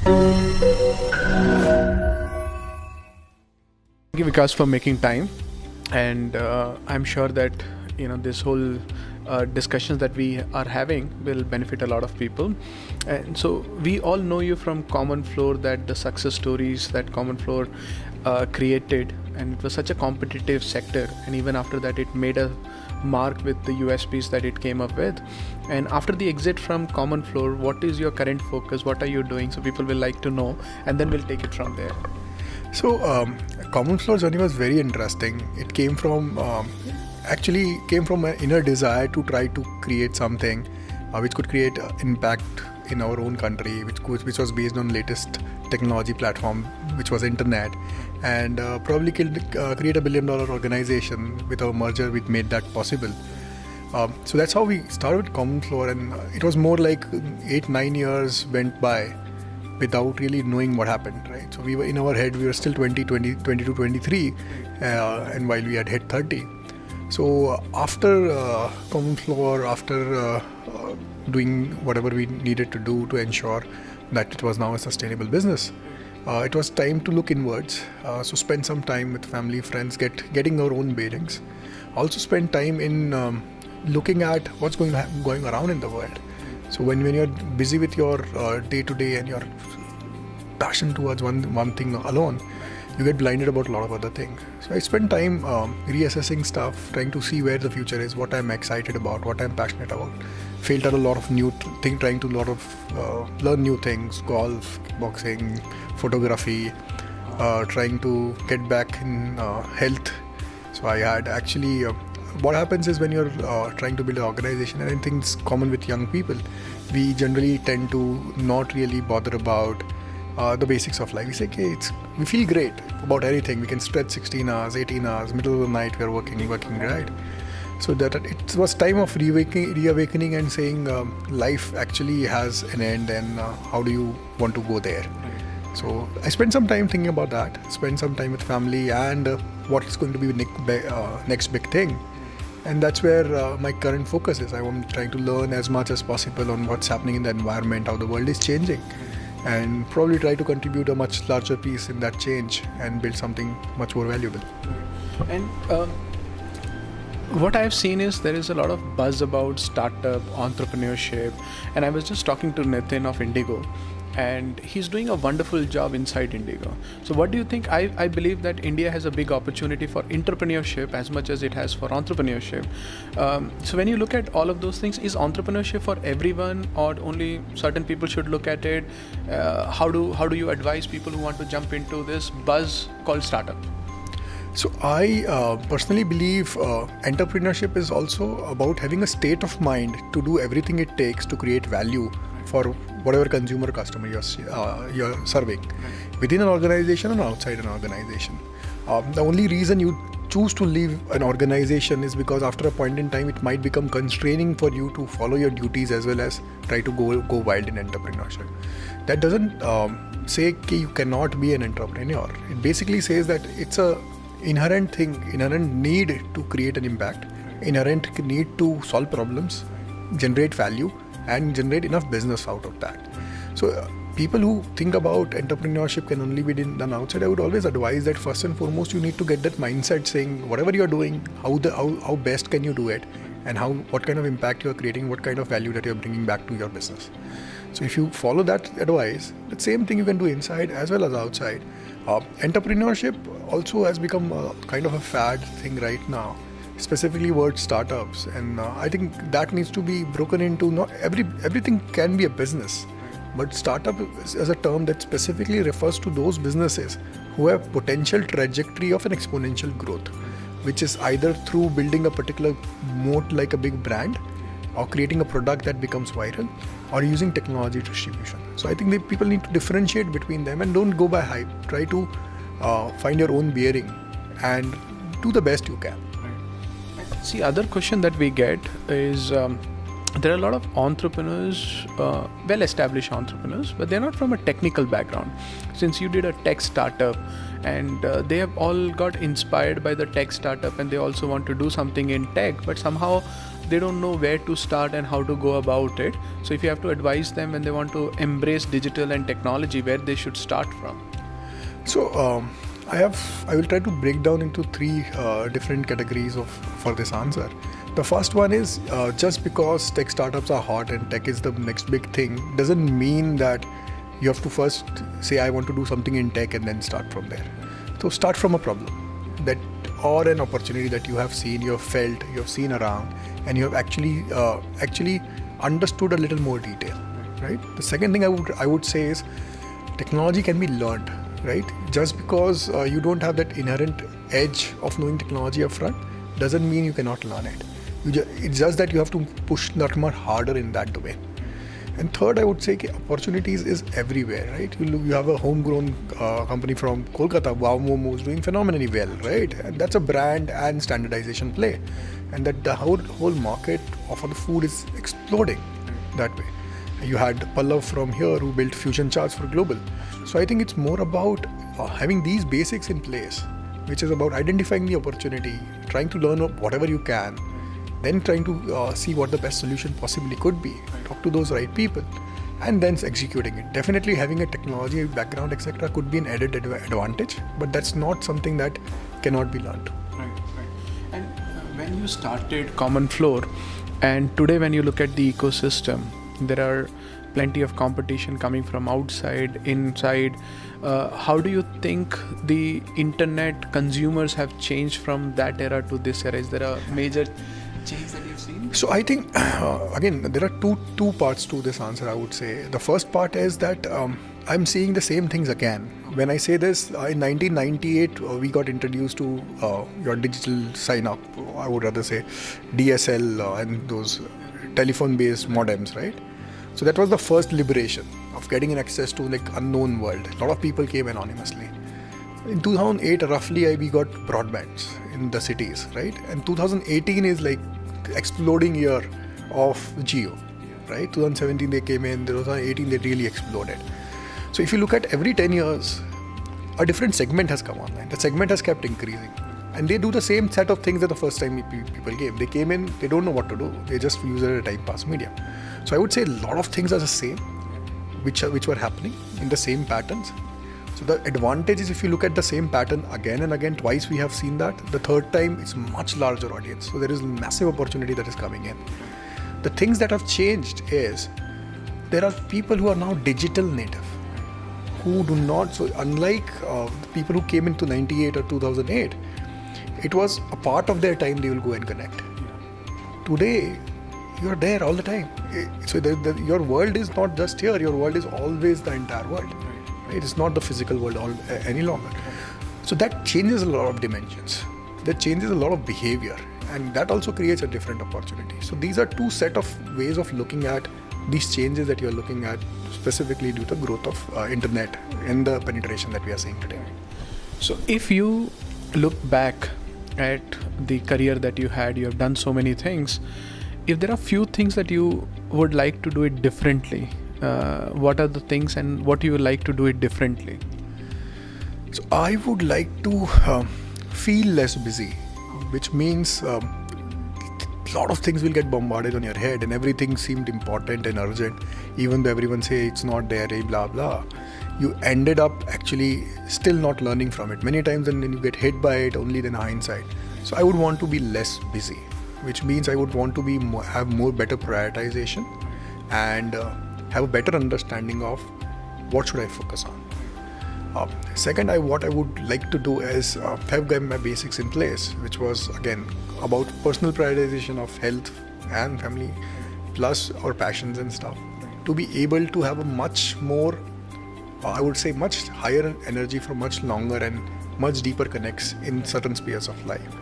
Thank you, Vikas, for making time. And I'm sure that this whole discussions that we are having will benefit a lot of people. And so we all know you from Common Floor, that the success stories that Common Floor created, and it was such a competitive sector. And even after that, it made a mark with the USPs that it came up with. And after the exit from Common Floor, what is your current focus? What are you doing? So people will like to know, and then we'll take it from there. So Common Floor journey was very interesting. It came from an inner desire to try to create something which could create impact in our own country, which was based on latest technology platform, which was internet, and probably create $1 billion organization. With our merger, we made that possible. So that's how we started Common Floor, and it was more like 8-9 years went by without really knowing what happened, right? So we were in our head, we were still 22, 23, and while we had hit 30. So after Common Floor, after doing whatever we needed to do to ensure that it was now a sustainable business, it was time to look inwards. So spend some time with family, friends, getting our own bearings. Also spend time in looking at what's going around in the world. So when you're busy with your day-to-day and your passion towards one thing alone, you get blinded about a lot of other things. So I spend time reassessing stuff, trying to see where the future is, what I'm excited about, what I'm passionate about. Failed at a lot of new things, trying to learn new things, golf, boxing, photography, trying to get back in health. So I had actually what happens is when you're trying to build an organization, and I think it's common with young people, we generally tend to not really bother about the basics of life. We say, okay, we feel great about anything. We can stretch 16 hours, 18 hours, middle of the night we're working, right? So that it was time of reawakening and saying life actually has an end, and how do you want to go there? So I spent some time thinking about that, spend some time with family and what's going to be the next big thing. And that's where my current focus is. I'm trying to learn as much as possible on what's happening in the environment, how the world is changing, and probably try to contribute a much larger piece in that change and build something much more valuable. And what I've seen is there is a lot of buzz about startup, entrepreneurship, and I was just talking to Nitin of Indigo, and he's doing a wonderful job inside Indigo. So what do you think? I believe that India has a big opportunity for entrepreneurship as much as it has for entrepreneurship. So when you look at all of those things, is entrepreneurship for everyone, or only certain people should look at it? How do you advise people who want to jump into this buzz called startup? So I personally believe entrepreneurship is also about having a state of mind to do everything it takes to create value for whatever consumer customer you're serving, within an organization or outside an organization. The only reason you choose to leave an organization is because after a point in time it might become constraining for you to follow your duties as well as try to go wild in entrepreneurship. That doesn't say that you cannot be an entrepreneur. It basically says that it's a inherent need to create an impact, inherent need to solve problems, generate value, and generate enough business out of that. So people who think about entrepreneurship can only be done outside, I would always advise that first and foremost you need to get that mindset saying whatever you're doing, how best can you do it, and what kind of impact you're creating, what kind of value that you're bringing back to your business. So if you follow that advice, the same thing you can do inside as well as outside. Entrepreneurship also has become kind of a fad thing right now, specifically word startups, and I think that needs to be broken into. Not everything can be a business, but startup is a term that specifically refers to those businesses who have potential trajectory of an exponential growth, which is either through building a particular moat like a big brand, or creating a product that becomes viral, or using technology distribution. So I think people need to differentiate between them and don't go by hype. Try to find your own bearing and do the best you can. See, other question that we get is there are a lot of entrepreneurs, well-established entrepreneurs, but they're not from a technical background. Since you did a tech startup, and they have all got inspired by the tech startup, and they also want to do something in tech, but somehow they don't know where to start and how to go about it. So if you have to advise them when they want to embrace digital and technology, where they should start from? So I will try to break down into three different categories for this answer. The first one is just because tech startups are hot and tech is the next big thing doesn't mean that you have to first say I want to do something in tech and then start from there. So start from a problem that or an opportunity that you have seen, you have felt, you have seen around, and you have actually understood a little more detail, right? The second thing I would say is technology can be learned, right? Just because you don't have that inherent edge of knowing technology upfront doesn't mean you cannot learn it. It's just that you have to push that much harder in that domain. And third, I would say opportunities is everywhere, right? You have a homegrown company from Kolkata, Wow Momo, is doing phenomenally well, right? And that's a brand and standardization play. And that the whole market for the food is exploding that way. You had Pallav from here who built fusion charts for global. So I think it's more about having these basics in place, which is about identifying the opportunity, trying to learn whatever you can, then trying to see what the best solution possibly could be, talk to those right people, and then executing it. Definitely having a technology background, etc., could be an added advantage, but that's not something that cannot be learned. Right. And when you started Common Floor, and today when you look at the ecosystem, there are plenty of competition coming from outside, inside. How do you think the internet consumers have changed from that era to this era? Is there a major change that you've seen? So I think again there are two parts to this answer. I would say the first part is that I'm seeing the same things again. When I say this, in 1998 we got introduced to your digital sign up. I would rather say DSL and those telephone-based modems, right? So that was the first liberation of getting an access to like unknown world. A lot of people came anonymously. In 2008, roughly, we got broadbands in the cities, right? And 2018 is like exploding year of Geo, right? 2017 they came in, 2018 they really exploded. So if you look at every 10 years, a different segment has come online. The segment has kept increasing. And they do the same set of things that the first time people came. They came in, they don't know what to do. They just use it as a time pass medium. So I would say a lot of things are the same, which were happening in the same patterns. So the advantage is if you look at the same pattern again and again, twice we have seen that. The third time it's much larger audience. So there is massive opportunity that is coming in. The things that have changed is there are people who are now digital native, who do not. So unlike the people who came into 98 or 2008, it was a part of their time they will go and connect. Today, you're there all the time. So your world is not just here. Your world is always the entire world. Right? It's not the physical world any longer. So that changes a lot of dimensions. That changes a lot of behavior. And that also creates a different opportunity. So these are two set of ways of looking at these changes that you're looking at specifically due to growth of internet and the penetration that we are seeing today. So if you look back at the career that you had, you have done so many things. If there are few things that you would like to do it differently, what are the things and what you would like to do it differently? So I would like to feel less busy, which means a lot of things will get bombarded on your head and everything seemed important and urgent, even though everyone say it's not there, blah blah. You ended up actually still not learning from it many times, and then you get hit by it only then hindsight. So I would want to be less busy, which means I would want to be have more better prioritization and have a better understanding of what should I focus on. Second, what I would like to do is have got my basics in place, which was again about personal prioritization of health and family, plus our passions and stuff, to be able to have a much more, I would say, much higher energy for much longer and much deeper connects in certain spheres of life.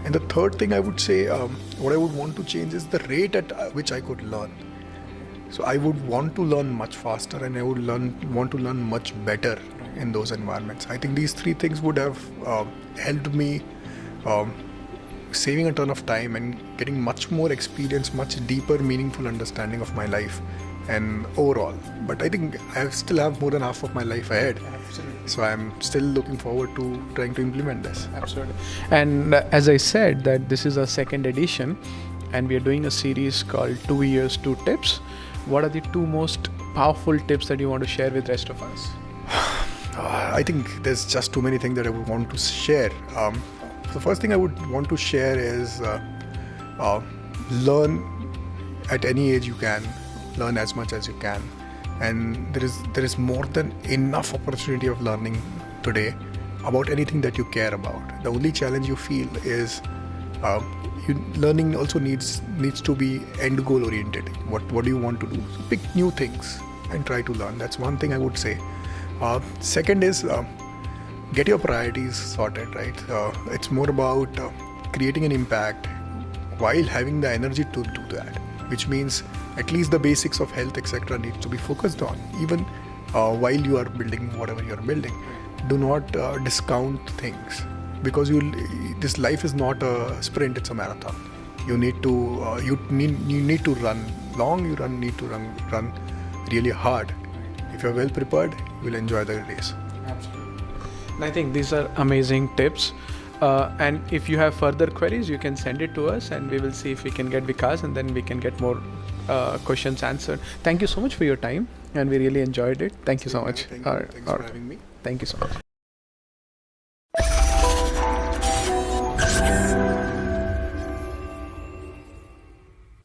And the third thing I would say, what I would want to change is the rate at which I could learn. So I would want to learn much faster, and I would want to learn much better in those environments. I think these three things would have helped me saving a ton of time and getting much more experience, much deeper, meaningful understanding of my life and overall. But I think I still have more than half of my life ahead. Absolutely. So I'm still looking forward to trying to implement this. Absolutely. And as I said that this is a second edition, and we are doing a series called 2 years 2 tips. What are the 2 most powerful tips that you want to share with rest of us? I think there's just too many things that I would want to share. The first thing I would want to share is learn at any age you can, learn as much as you can, and there is more than enough opportunity of learning today about anything that you care about. The only challenge you feel is learning also needs to be end goal oriented. What do you want to do? So pick new things and try to learn. That's one thing I would say. Second is get your priorities sorted, right? It's more about creating an impact while having the energy to do that, which means at least the basics of health, etc. needs to be focused on, even while you are building whatever you are building. Do not discount things, because this life is not a sprint, it's a marathon. You need to run long, need to run really hard. If you're well prepared, you will enjoy the race. Absolutely. And I think these are amazing tips. And if you have further queries, you can send it to us and we will see if we can get Vikas, and then we can get more questions answered. Thank you so much for your time, and we really enjoyed it. Thank you so much. Thanks for having me. Thank you so much.